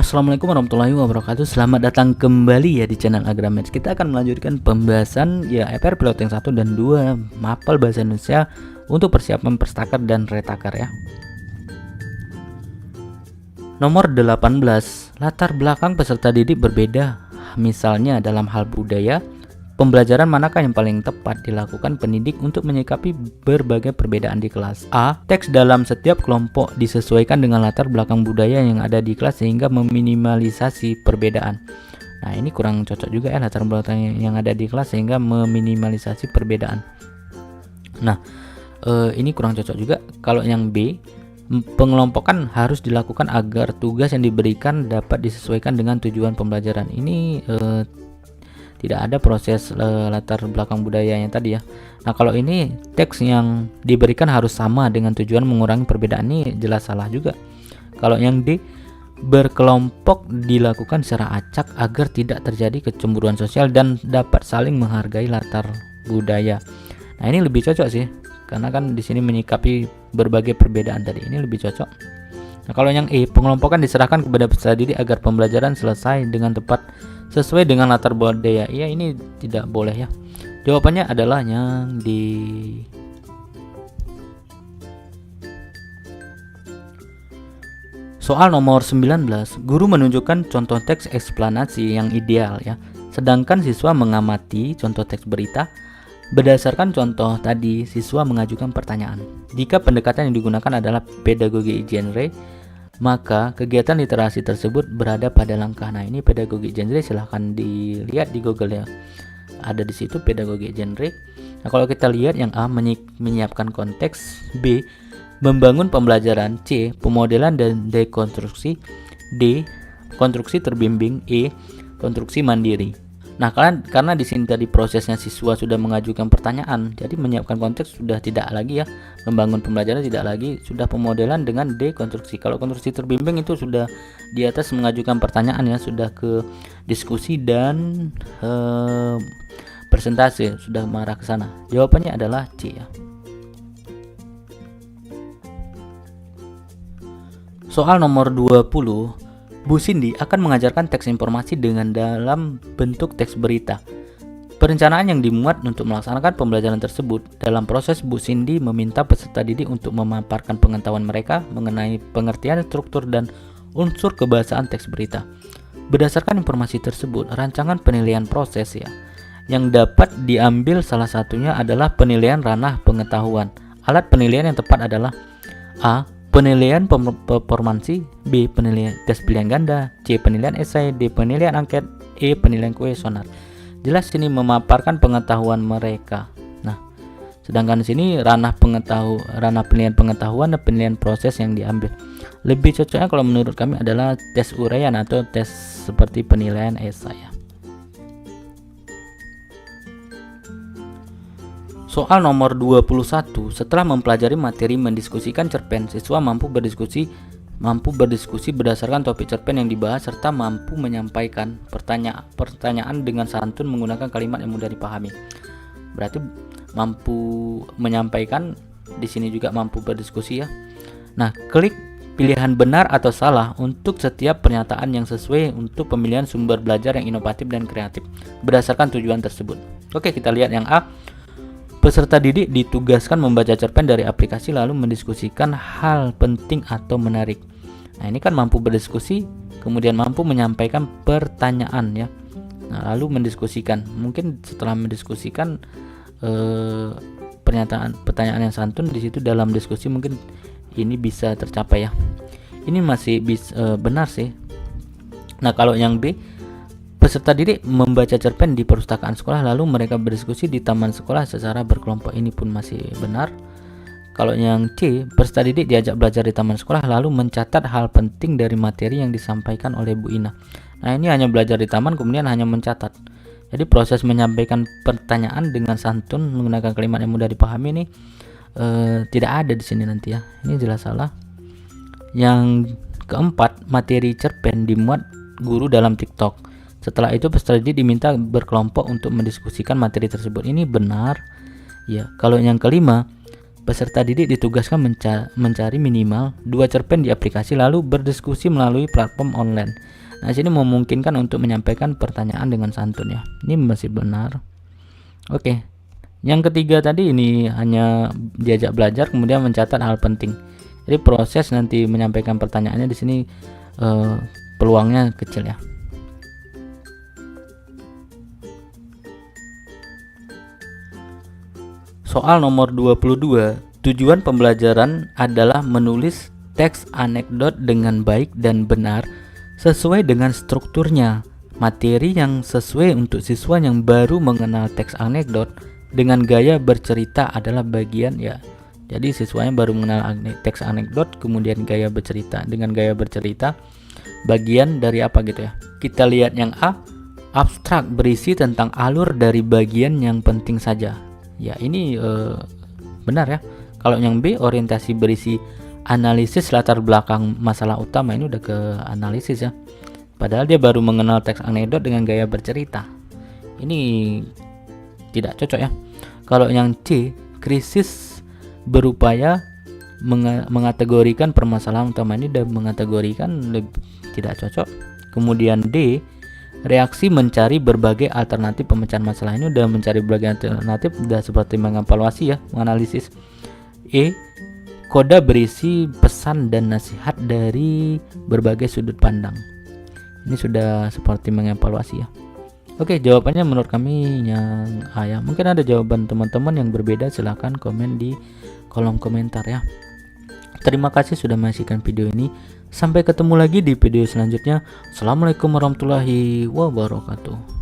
Assalamualaikum warahmatullahi wabarakatuh. Selamat datang kembali ya di channel Agramatch. Kita akan melanjutkan pembahasan ya FR Piloting 1 dan 2 Mapel Bahasa Indonesia untuk persiapan Perstaker dan Retaker ya. Nomor 18, latar belakang peserta didik berbeda. Misalnya dalam hal budaya, pembelajaran manakah yang paling tepat dilakukan pendidik untuk menyikapi berbagai perbedaan di kelas? A. Teks dalam setiap kelompok disesuaikan dengan latar belakang budaya yang ada di kelas sehingga meminimalisasi perbedaan. Nah, ini kurang cocok juga ya, latar belakang yang ada di kelas sehingga meminimalisasi perbedaan. Nah, ini kurang cocok juga. Kalau yang B, pengelompokan harus dilakukan agar tugas yang diberikan dapat disesuaikan dengan tujuan pembelajaran. Ini tidak ada proses latar belakang budaya yang tadi ya. Nah, kalau ini teks yang diberikan harus sama dengan tujuan mengurangi perbedaan, ini jelas salah juga. Kalau yang D, berkelompok dilakukan secara acak agar tidak terjadi kecemburuan sosial dan dapat saling menghargai latar budaya. Nah, ini lebih cocok sih, karena kan di sini menyikapi berbagai perbedaan tadi. Ini lebih cocok. Nah, kalau yang E, pengelompokan diserahkan kepada peserta didik agar pembelajaran selesai dengan tepat sesuai dengan latar budaya. Ya, ini tidak boleh ya. Jawabannya adalah yang di soal nomor 19. Guru menunjukkan contoh teks eksplanasi yang ideal ya. Sedangkan siswa mengamati contoh teks berita. Berdasarkan contoh tadi, siswa mengajukan pertanyaan. Jika pendekatan yang digunakan adalah pedagogi genre, maka kegiatan literasi tersebut berada pada langkah. Nah, ini pedagogi genre, silahkan dilihat di Google ya. Ada di situ pedagogi genre. Nah, kalau kita lihat yang A, menyiapkan konteks, B, membangun pembelajaran, C, pemodelan dan dekonstruksi, D, konstruksi terbimbing, E, konstruksi mandiri. Nah, karena di sini tadi prosesnya siswa sudah mengajukan pertanyaan, jadi menyiapkan konteks sudah tidak lagi ya, membangun pembelajaran tidak lagi, sudah pemodelan dengan dekonstruksi. Kalau konstruksi terbimbing itu sudah di atas mengajukan pertanyaan ya, sudah ke diskusi dan presentasi, sudah mengarah ke sana. Jawabannya adalah C ya. Soal nomor 20. Bu Cindy akan mengajarkan teks informasi dengan dalam bentuk teks berita. Perencanaan yang dimuat untuk melaksanakan pembelajaran tersebut. Dalam proses, Bu Cindy meminta peserta didik untuk memaparkan pengetahuan mereka mengenai pengertian struktur dan unsur kebahasaan teks berita. Berdasarkan informasi tersebut, rancangan penilaian proses ya, yang dapat diambil salah satunya adalah penilaian ranah pengetahuan. Alat penilaian yang tepat adalah A, penilaian performansi, B, penilaian tes pilihan ganda, C, penilaian esai, D, penilaian angket, E, penilaian kuesioner. Jelas sini memaparkan pengetahuan mereka. Nah, sedangkan sini ranah penilaian pengetahuan dan penilaian proses yang diambil. Lebih cocoknya kalau menurut kami adalah tes uraian atau tes seperti penilaian esai ya. Soal nomor 21, setelah mempelajari materi mendiskusikan cerpen, siswa mampu berdiskusi berdasarkan topik cerpen yang dibahas serta mampu menyampaikan pertanyaan dengan santun menggunakan kalimat yang mudah dipahami. Berarti mampu menyampaikan, di sini juga mampu berdiskusi ya. Nah, klik pilihan benar atau salah untuk setiap pernyataan yang sesuai untuk pemilihan sumber belajar yang inovatif dan kreatif berdasarkan tujuan tersebut. Oke, kita lihat yang A. Peserta didik ditugaskan membaca cerpen dari aplikasi lalu mendiskusikan hal penting atau menarik. Nah, ini kan mampu berdiskusi, kemudian mampu menyampaikan pertanyaan ya. Nah, lalu mendiskusikan. Mungkin setelah mendiskusikan pertanyaan yang santun di situ dalam diskusi mungkin ini bisa tercapai ya. Ini masih benar sih. Nah, kalau yang B, peserta didik membaca cerpen di perpustakaan sekolah lalu mereka berdiskusi di taman sekolah secara berkelompok. Ini pun masih benar. Kalau yang C, peserta didik diajak belajar di taman sekolah lalu mencatat hal penting dari materi yang disampaikan oleh Bu Ina. Nah, ini hanya belajar di taman kemudian hanya mencatat. Jadi proses menyampaikan pertanyaan dengan santun menggunakan kalimat yang mudah dipahami ini tidak ada di sini nanti ya. Ini jelas salah. Yang keempat, materi cerpen dimuat guru dalam TikTok. Setelah itu peserta didik diminta berkelompok untuk mendiskusikan materi tersebut. Ini benar ya. Kalau yang kelima, Peserta didik ditugaskan mencari minimal 2 cerpen di aplikasi lalu berdiskusi melalui platform online. Nah, sini memungkinkan untuk menyampaikan pertanyaan dengan santun ya. Ini masih benar. Oke. Yang ketiga tadi ini hanya diajak belajar kemudian mencatat hal penting. Jadi proses nanti menyampaikan pertanyaannya di sini peluangnya kecil ya. Soal nomor 22, tujuan pembelajaran adalah menulis teks anekdot dengan baik dan benar sesuai dengan strukturnya. Materi yang sesuai untuk siswa yang baru mengenal teks anekdot dengan gaya bercerita adalah bagian ya. Jadi siswanya baru mengenal teks anekdot kemudian gaya bercerita. Dengan gaya bercerita bagian dari apa gitu ya. Kita lihat yang A, abstrak berisi tentang alur dari bagian yang penting saja. Ya ini benar ya. Kalau yang B, orientasi berisi analisis latar belakang masalah utama, ini udah ke analisis ya. Padahal dia baru mengenal teks anekdot dengan gaya bercerita. Ini tidak cocok ya. Kalau yang C, krisis berupaya mengategorikan permasalahan utama, ini udah mengategorikan, tidak cocok. Kemudian D, reaksi mencari berbagai alternatif pemecahan masalah, ini udah mencari berbagai alternatif, udah seperti mengevaluasi ya, menganalisis. E, koda berisi pesan dan nasihat dari berbagai sudut pandang, ini sudah seperti mengevaluasi ya. Oke, jawabannya menurut kami yang A ya. Mungkin ada jawaban teman-teman yang berbeda, silahkan komen di kolom komentar ya. Terima kasih sudah menyaksikan video ini. Sampai ketemu lagi di video selanjutnya. Assalamualaikum warahmatullahi wabarakatuh.